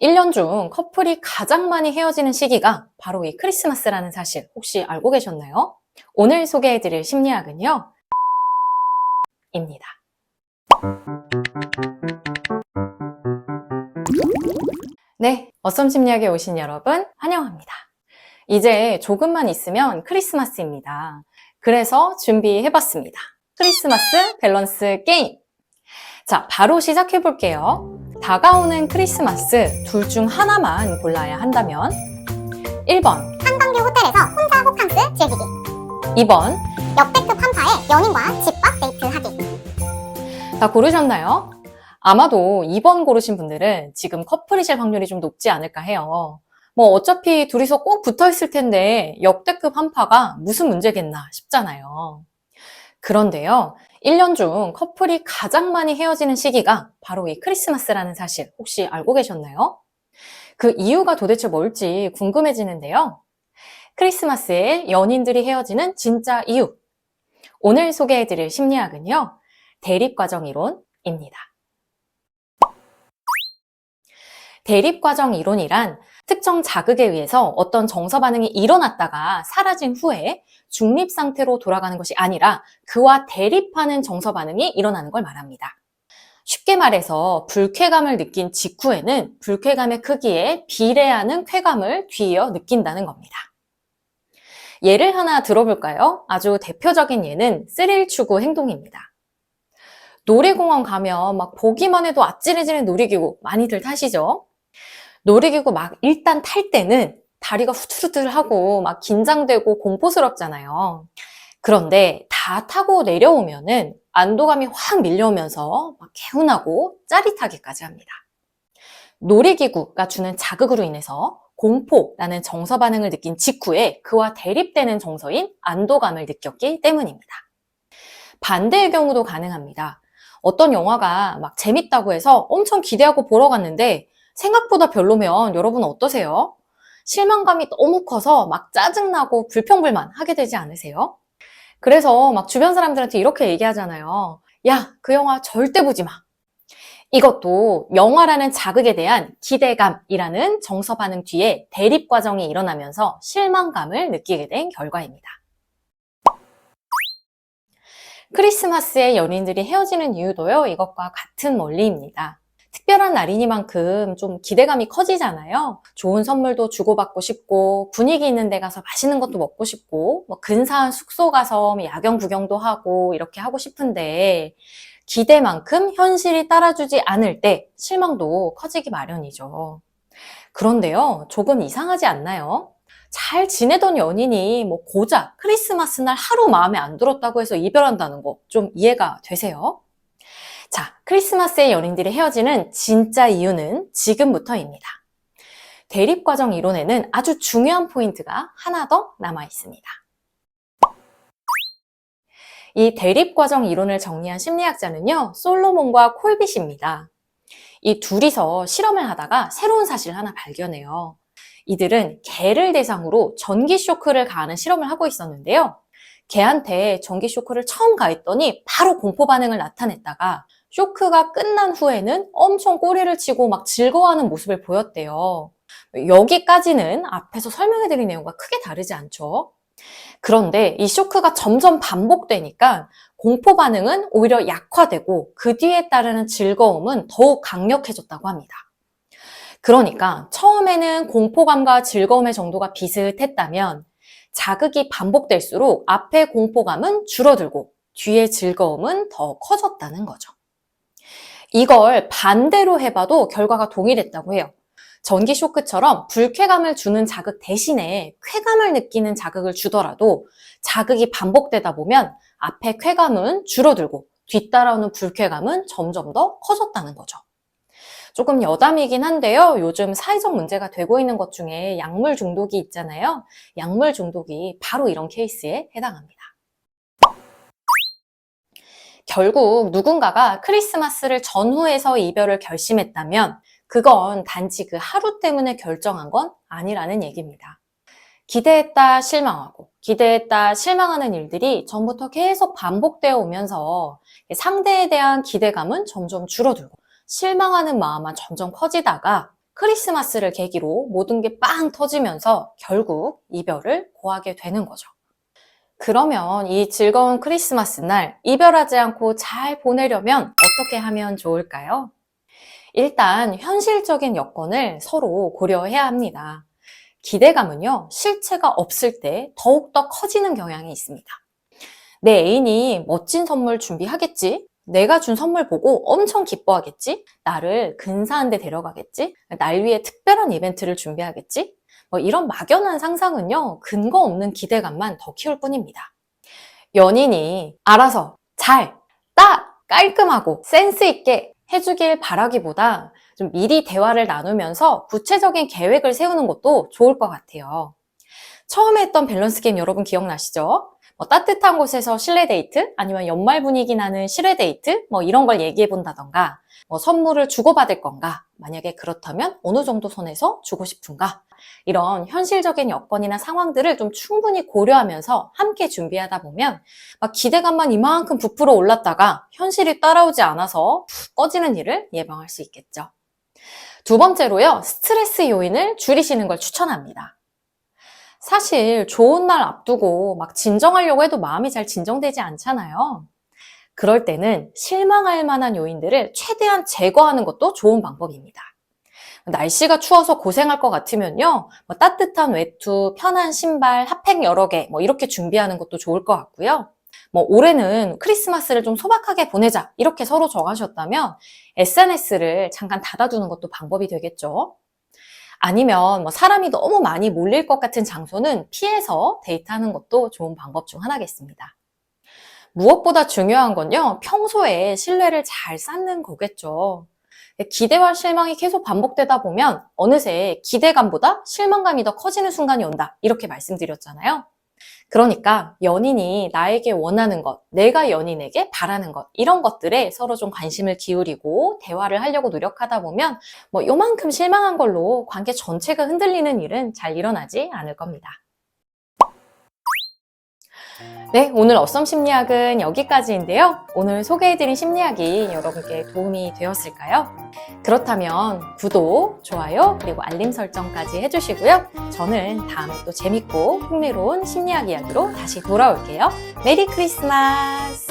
1년 중 커플이 가장 많이 헤어지는 시기가 바로 이 크리스마스라는 사실 혹시 알고 계셨나요? 오늘 소개해드릴 심리학은요, 입니다. 네, 어썸 심리학에 오신 여러분 환영합니다. 이제 조금만 있으면 크리스마스입니다. 그래서 준비해봤습니다. 크리스마스 밸런스 게임. 자, 바로 시작해볼게요. 다가오는 크리스마스 둘 중 하나만 골라야 한다면 1번 한강뷰 호텔에서 혼자 호캉스 즐기기. 2번 역대급 한파에 연인과 집 밖 데이트하기. 다 고르셨나요? 아마도 2번 고르신 분들은 지금 커플이실 확률이 좀 높지 않을까 해요. 뭐 어차피 둘이서 꼭 붙어있을 텐데 역대급 한파가 무슨 문제겠나 싶잖아요. 그런데요, 1년 중 커플이 가장 많이 헤어지는 시기가 바로 이 크리스마스라는 사실 혹시 알고 계셨나요? 그 이유가 도대체 뭘지 궁금해지는데요. 크리스마스에 연인들이 헤어지는 진짜 이유. 오늘 소개해드릴 심리학은요, 대립과정 이론입니다. 대립과정 이론이란 특정 자극에 의해서 어떤 정서 반응이 일어났다가 사라진 후에 중립 상태로 돌아가는 것이 아니라 그와 대립하는 정서 반응이 일어나는 걸 말합니다. 쉽게 말해서 불쾌감을 느낀 직후에는 불쾌감의 크기에 비례하는 쾌감을 뒤이어 느낀다는 겁니다. 예를 하나 들어볼까요? 아주 대표적인 예는 스릴 추구 행동입니다. 놀이공원 가면 막 보기만 해도 아찔해지는 놀이기구 많이들 타시죠? 놀이기구 막 일단 탈 때는 다리가 후들후들하고 막 긴장되고 공포스럽잖아요. 그런데 다 타고 내려오면은 안도감이 확 밀려오면서 막 개운하고 짜릿하기까지 합니다. 놀이기구가 주는 자극으로 인해서 공포라는 정서 반응을 느낀 직후에 그와 대립되는 정서인 안도감을 느꼈기 때문입니다. 반대의 경우도 가능합니다. 어떤 영화가 막 재밌다고 해서 엄청 기대하고 보러 갔는데 생각보다 별로면 여러분 어떠세요? 실망감이 너무 커서 막 짜증나고 불평불만 하게 되지 않으세요? 그래서 막 주변 사람들한테 이렇게 얘기하잖아요. 야, 그 영화 절대 보지 마. 이것도 영화라는 자극에 대한 기대감이라는 정서 반응 뒤에 대립 과정이 일어나면서 실망감을 느끼게 된 결과입니다. 크리스마스에 연인들이 헤어지는 이유도요, 이것과 같은 원리입니다. 특별한 날이니만큼 좀 기대감이 커지잖아요. 좋은 선물도 주고받고 싶고, 분위기 있는 데 가서 맛있는 것도 먹고 싶고, 뭐 근사한 숙소 가서 야경 구경도 하고 이렇게 하고 싶은데 기대만큼 현실이 따라주지 않을 때 실망도 커지기 마련이죠. 그런데요, 조금 이상하지 않나요? 잘 지내던 연인이 뭐 고작 크리스마스 날 하루 마음에 안 들었다고 해서 이별한다는 거 좀 이해가 되세요? 자, 크리스마스에 연인들이 헤어지는 진짜 이유는 지금부터입니다. 대립과정 이론에는 아주 중요한 포인트가 하나 더 남아 있습니다. 이 대립과정 이론을 정리한 심리학자는요, 솔로몬과 콜빗입니다. 이 둘이서 실험을 하다가 새로운 사실을 하나 발견해요. 이들은 개를 대상으로 전기 쇼크를 가하는 실험을 하고 있었는데요. 개한테 전기 쇼크를 처음 가했더니 바로 공포 반응을 나타냈다가 쇼크가 끝난 후에는 엄청 꼬리를 치고 막 즐거워하는 모습을 보였대요. 여기까지는 앞에서 설명해드린 내용과 크게 다르지 않죠? 그런데 이 쇼크가 점점 반복되니까 공포 반응은 오히려 약화되고 그 뒤에 따르는 즐거움은 더욱 강력해졌다고 합니다. 그러니까 처음에는 공포감과 즐거움의 정도가 비슷했다면 자극이 반복될수록 앞의 공포감은 줄어들고 뒤의 즐거움은 더 커졌다는 거죠. 이걸 반대로 해봐도 결과가 동일했다고 해요. 전기 쇼크처럼 불쾌감을 주는 자극 대신에 쾌감을 느끼는 자극을 주더라도 자극이 반복되다 보면 앞의 쾌감은 줄어들고 뒤따라오는 불쾌감은 점점 더 커졌다는 거죠. 조금 여담이긴 한데요. 요즘 사회적 문제가 되고 있는 것 중에 약물 중독이 있잖아요. 약물 중독이 바로 이런 케이스에 해당합니다. 결국 누군가가 크리스마스를 전후해서 이별을 결심했다면 그건 단지 그 하루 때문에 결정한 건 아니라는 얘기입니다. 기대했다 실망하고 기대했다 실망하는 일들이 전부터 계속 반복되어 오면서 상대에 대한 기대감은 점점 줄어들고 실망하는 마음만 점점 커지다가 크리스마스를 계기로 모든 게 빵 터지면서 결국 이별을 고하게 되는 거죠. 그러면 이 즐거운 크리스마스 날 이별하지 않고 잘 보내려면 어떻게 하면 좋을까요? 일단 현실적인 여건을 서로 고려해야 합니다. 기대감은요, 실체가 없을 때 더욱더 커지는 경향이 있습니다. 내 애인이 멋진 선물 준비하겠지? 내가 준 선물 보고 엄청 기뻐하겠지? 나를 근사한 데 데려가겠지? 날 위해 특별한 이벤트를 준비하겠지? 이런 막연한 상상은요, 근거 없는 기대감만 더 키울 뿐입니다. 연인이 알아서 잘, 딱, 깔끔하고 센스 있게 해주길 바라기보다 좀 미리 대화를 나누면서 구체적인 계획을 세우는 것도 좋을 것 같아요. 처음에 했던 밸런스 게임 여러분 기억나시죠? 따뜻한 곳에서 실내 데이트, 아니면 연말 분위기 나는 실외 데이트, 이런 걸 얘기해 본다던가, 선물을 주고받을 건가, 만약에 그렇다면 어느 정도 선에서 주고 싶은가, 이런 현실적인 여건이나 상황들을 좀 충분히 고려하면서 함께 준비하다 보면 막 기대감만 이만큼 부풀어 올랐다가 현실이 따라오지 않아서 푹 꺼지는 일을 예방할 수 있겠죠. 두 번째로요, 스트레스 요인을 줄이시는 걸 추천합니다. 사실 좋은 날 앞두고 막 진정하려고 해도 마음이 잘 진정되지 않잖아요. 그럴 때는 실망할 만한 요인들을 최대한 제거하는 것도 좋은 방법입니다. 날씨가 추워서 고생할 것 같으면요, 따뜻한 외투, 편한 신발, 핫팩 여러 개 이렇게 준비하는 것도 좋을 것 같고요. 올해는 크리스마스를 좀 소박하게 보내자 이렇게 서로 정하셨다면 SNS를 잠깐 닫아두는 것도 방법이 되겠죠. 아니면 사람이 너무 많이 몰릴 것 같은 장소는 피해서 데이트하는 것도 좋은 방법 중 하나겠습니다. 무엇보다 중요한 건요, 평소에 신뢰를 잘 쌓는 거겠죠. 기대와 실망이 계속 반복되다 보면 어느새 기대감보다 실망감이 더 커지는 순간이 온다, 이렇게 말씀드렸잖아요. 그러니까 연인이 나에게 원하는 것, 내가 연인에게 바라는 것, 이런 것들에 서로 좀 관심을 기울이고 대화를 하려고 노력하다 보면 요만큼 실망한 걸로 관계 전체가 흔들리는 일은 잘 일어나지 않을 겁니다. 네, 오늘 어썸 심리학은 여기까지인데요. 오늘 소개해드린 심리학이 여러분께 도움이 되었을까요? 그렇다면 구독, 좋아요, 그리고 알림 설정까지 해주시고요. 저는 다음에 또 재밌고 흥미로운 심리학 이야기로 다시 돌아올게요. 메리 크리스마스!